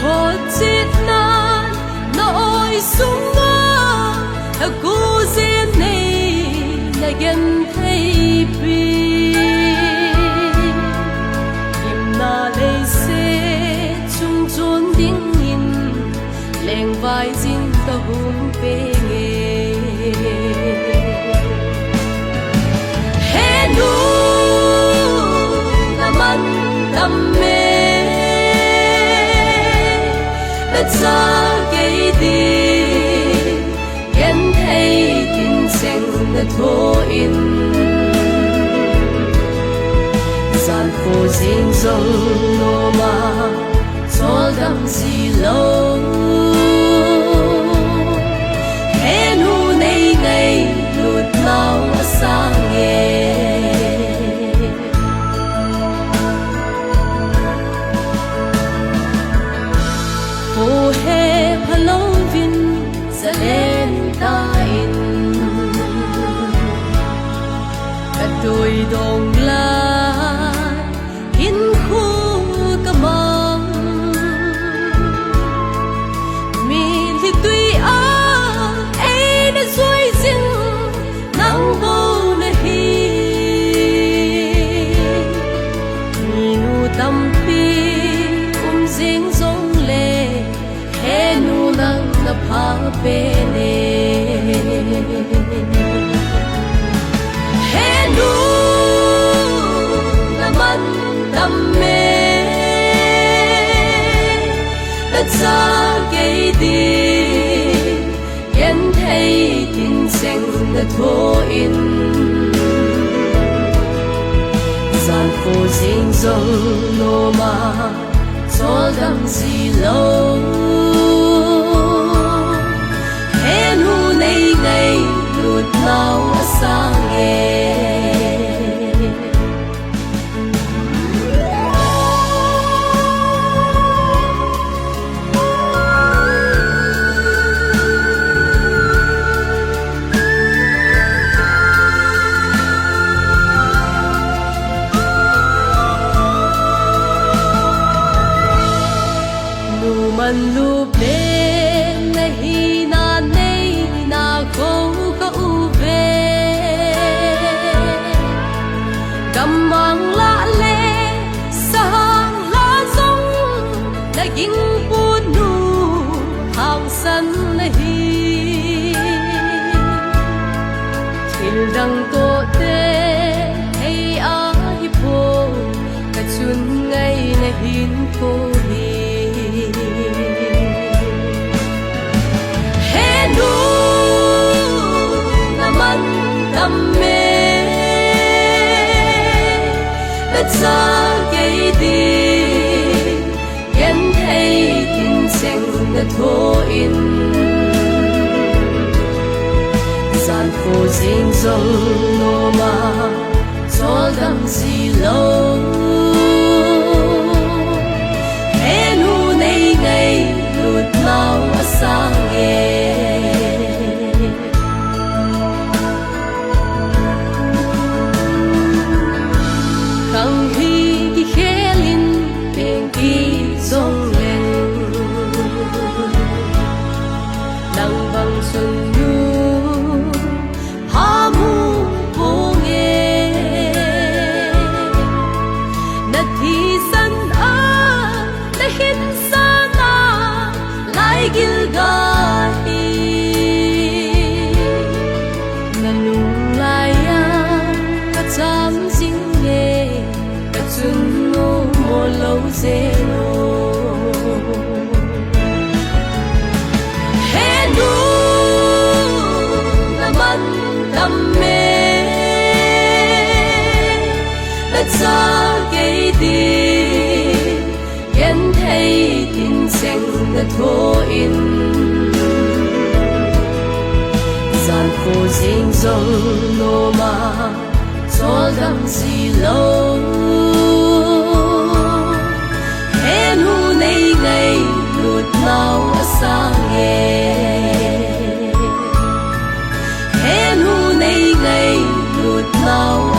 hốt chết nan nỗi sung ngơ theo cô duyên này là gần thấy bi im na lấy xe chung chốn tiếng nhìn leng vai zin ta hùng bê nghe hè nu na man tâm mê đất xa gây đi ghen thấy tin xanh đất thô in gian phố dinh dông nô ma cho đắm gì lâu hè nu này ngày lụt lao sang nghe hồ hè Halloween sẽ lên ta in cả đôi đồng la in khu cả mong mình thì tuy ấy đã dối dinh nắng vô nơi hi nu tâm pi riêng giống lệ hè nu nắng na phá bên hè nu na man tâm mê đất xa gây đi ghen thấy tin xanh đất thô in gian phố dinh dông nô ma cho đắm gì lâu hè nu này ngày lụt lao sang nghe man lu be na hi na nei na ko ka u ve kam mang la le sang la song na ging pu nu hang san na hi thil dang to te hey a hi po ka chun ngai na hin ko tâm mê đất xa gây đi ghen thấy tin xanh đất thô in gian phố dinh dông nô ma cho đắm gì lâu hè nu này ngày lụt lao sang nghe khang hi ki khelin peng ki zong len nang bang sun nu ha mu bo nge na thi san na hin sa na lai gil ga hi na lung lai ya ka cham jing nge chun no mo lâu zero hè nu na man tâm mê đất xa gây đi ghen thấy tin xanh đất thô in gian phố dinh dông nô ma cho đắm gì lâu hè nu này ngày lụt lao sang nghe hè nu này ngày lụt lao